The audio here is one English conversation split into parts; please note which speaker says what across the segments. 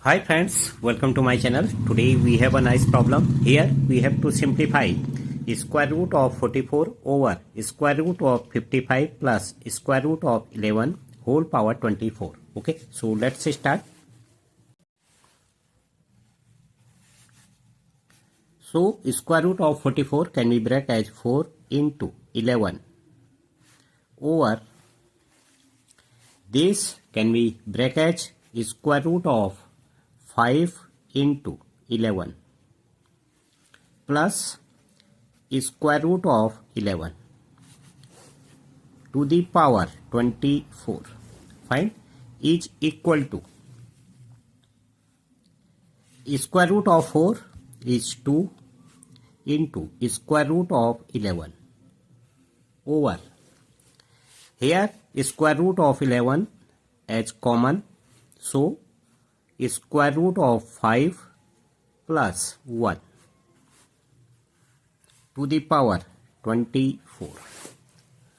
Speaker 1: Hi friends, welcome to my channel. Today we have a nice problem. Here we have to simplify square root of 44 over square root of 55 plus square root of 11 whole power 24. Okay, so let's start. So square root of 44 can be break as 4 into 11 over this can be break as square root of 5 into 11 plus square root of 11 to the power 24. Fine, is equal to square root of 4 is 2 into square root of 11 over here square root of 11 as common, so square root of 5 plus 1 to the power 24,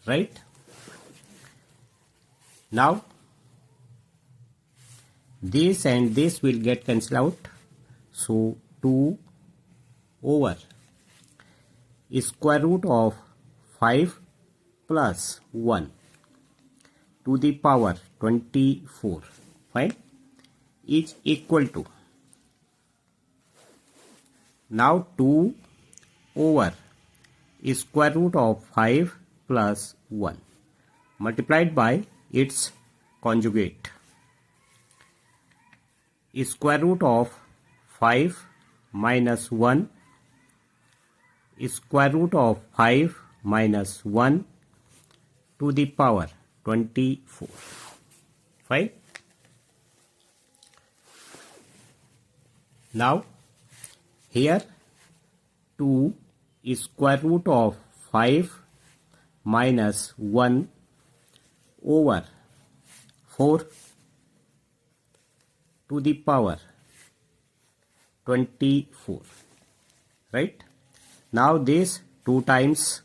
Speaker 1: right? Now this and this will get cancelled out, so 2 over square root of 5 plus 1 to the power 24, fine, is equal to now 2 over square root of 5 plus 1 multiplied by its conjugate, square root of 5 minus 1 square root of 5 minus 1 to the power 24, fine. Now here 2 square root of 5 minus 1 over 4 to the power 24, right? Now this 2 times,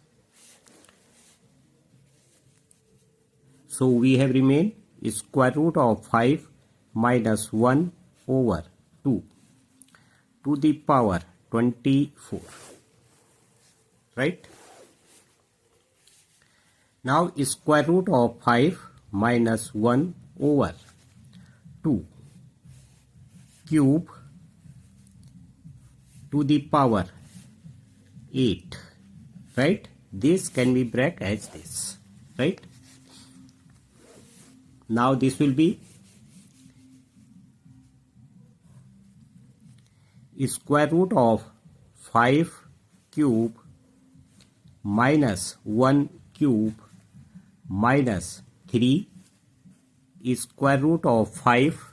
Speaker 1: so we have remained square root of 5 minus 1 over 2 to the power 24, right? Now square root of 5 minus 1 over 2 cube to the power 8, right? This can be break as this, right? Now this will be square root of 5 cube minus 1 cube minus 3 square root of 5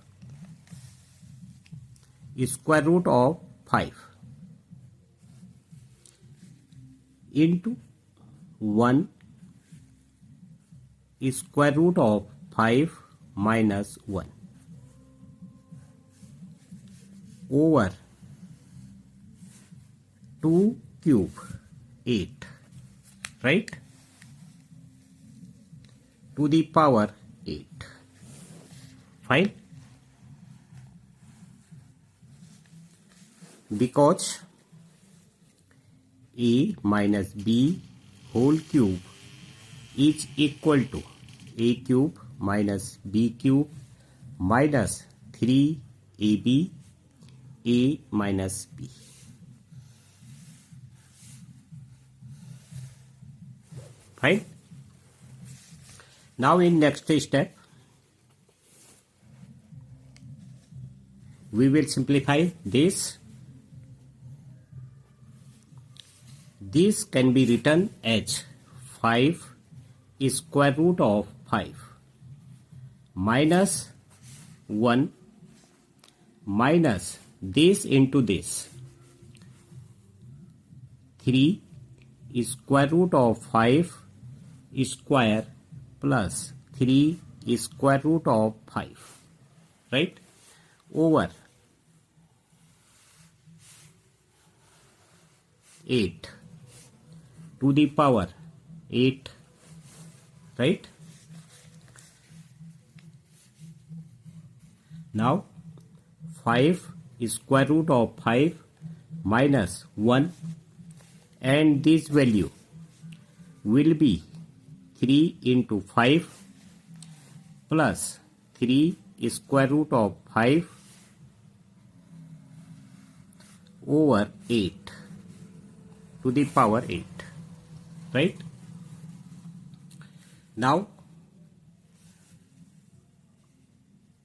Speaker 1: square root of 5 into 1 square root of 5 minus 1 over 2 cube 8, right, to the power 8, fine, because a minus b whole cube is equal to a cube minus b cube minus 3ab a minus b. Fine. Now in next step we will simplify this. This can be written as 5 square root of 5 minus 1 minus this into this 3 square root of 5 square plus 3 square root of 5, right, over 8 to the power 8, right? Now 5 square root of 5 minus 1, and this value will be 3 into 5 plus 3 square root of 5 over 8 to the power 8, right? Now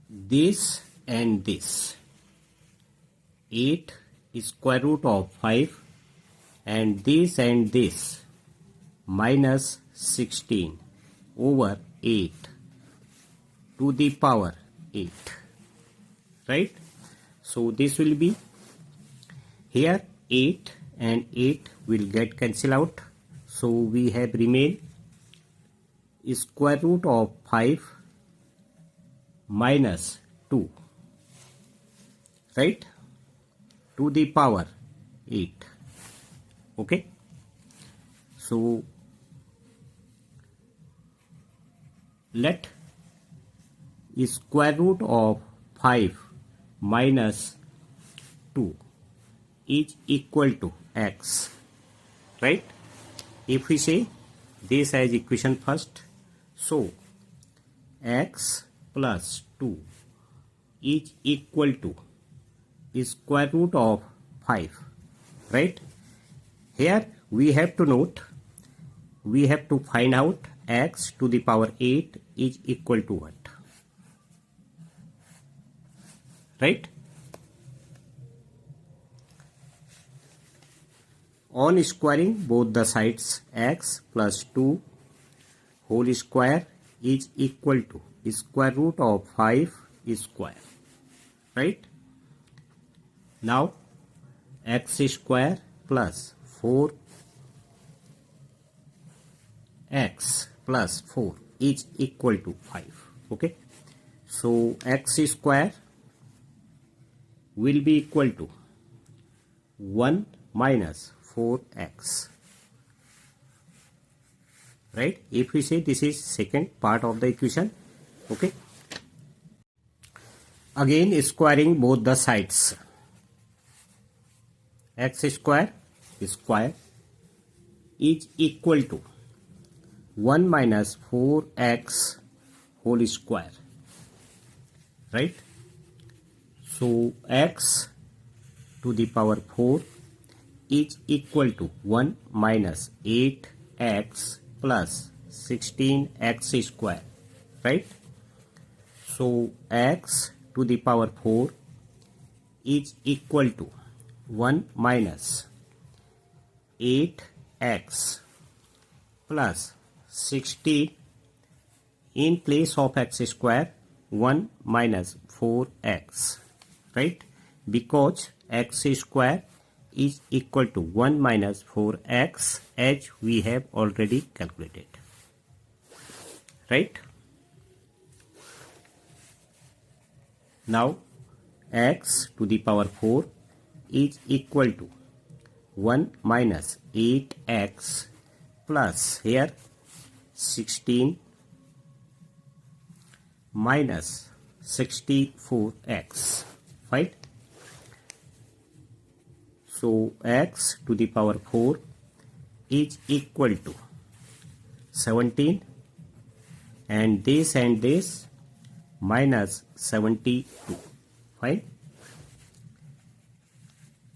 Speaker 1: this and this, 8 square root of 5 and this minus 16 over 8 to the power 8, right? So this will be, here 8 and 8 will get cancelled out, so we have remain square root of 5 minus 2, right, to the power 8. Okay, so let square root of 5 minus 2 is equal to x, right? If we say this as equation first, so x plus 2 is equal to square root of 5, right? Here we have to note, we have to find out x to the power 8 is equal to what, right? On squaring both the sides, x plus 2 whole square is equal to square root of 5 square, right? Now x square plus 4x plus 4 is equal to 5. Okay, so x square will be equal to 1 minus 4x, right? If we say this is second part of the equation. Okay, again squaring both the sides, x square is equal to 1 minus 4x whole square, right? So x to the power 4 is equal to 1 minus 8x plus 16x square, right? So x to the power 4 is equal to 1 minus 8x plus 16, in place of x square 1 minus 4x, right? Because x square is equal to 1 minus 4x as we have already calculated, right? Now x to the power 4 is equal to 1 minus 8x plus here 16 minus 64x, right? So x to the power 4 is equal to 17 and this minus 72, fine.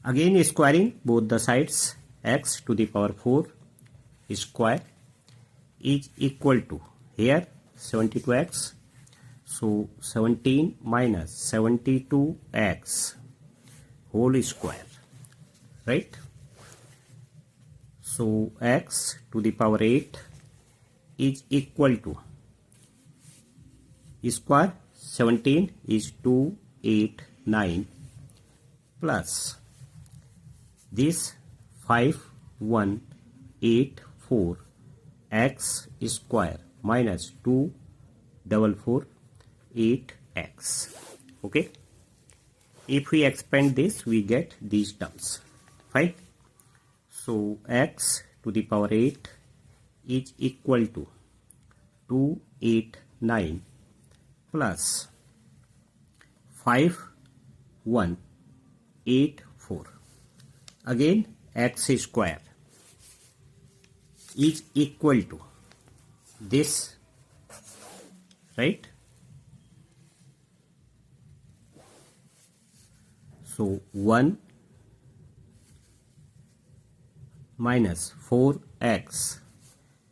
Speaker 1: Again squaring both the sides, x to the power 4 square is equal to here 72x, so 17 minus 72x whole square, right? So x to the power 8 is equal to square 17 is 289 plus this 5184 x square minus 2448x. Okay, if we expand this we get these terms, right? So x to the power 8 is equal to 289 plus 184. Again x square is equal to this, right? So 1 minus 4x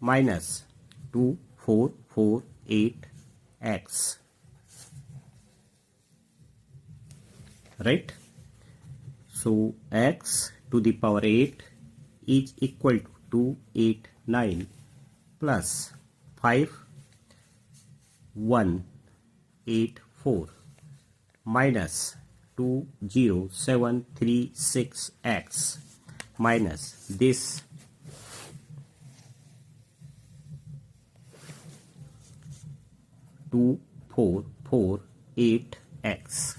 Speaker 1: minus 2448x, right? So x to the power 8 is equal to 289 plus 5184 minus 20736x minus this 2448x,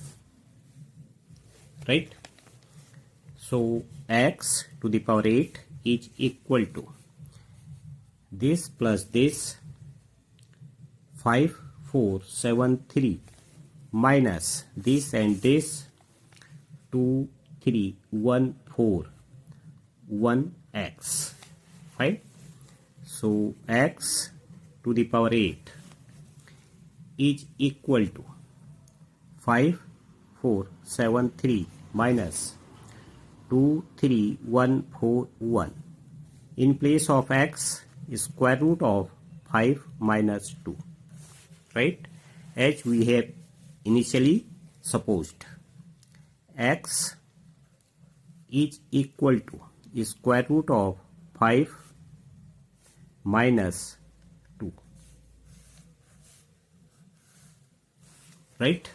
Speaker 1: right? So x to the power 8 is equal to this plus this 5473 minus this and this 2314 right? So x to the power 8 is equal to 5473 minus 23141. In place of x, square root of 5 minus 2, right? As we have initially supposed, x is equal to square root of 5 minus 2, right?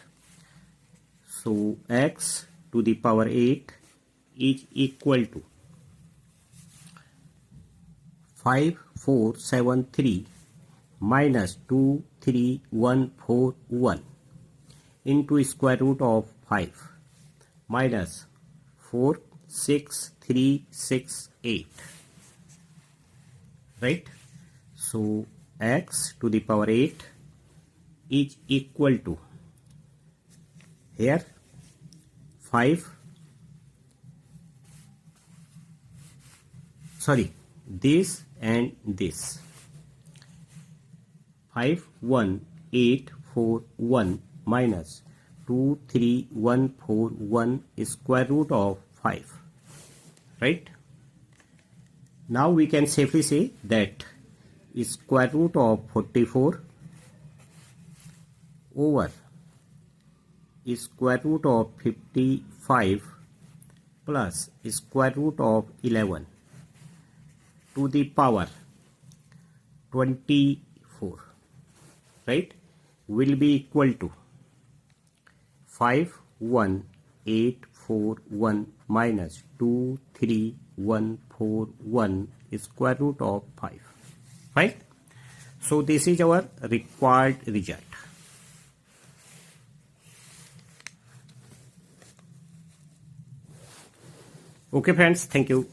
Speaker 1: So x to the power 8 is equal to 5473 minus 23141 into square root of 5 minus 46368, right? So x to the power 8 is equal to here this and this 51841 minus 23141 square root of 5, right? Now we can safely say that square root of 44 over square root of 55 plus square root of 11 to the power 24, right, will be equal to 51841 minus 23141 square root of 5, right? So this is our required result. Okay friends, thank you.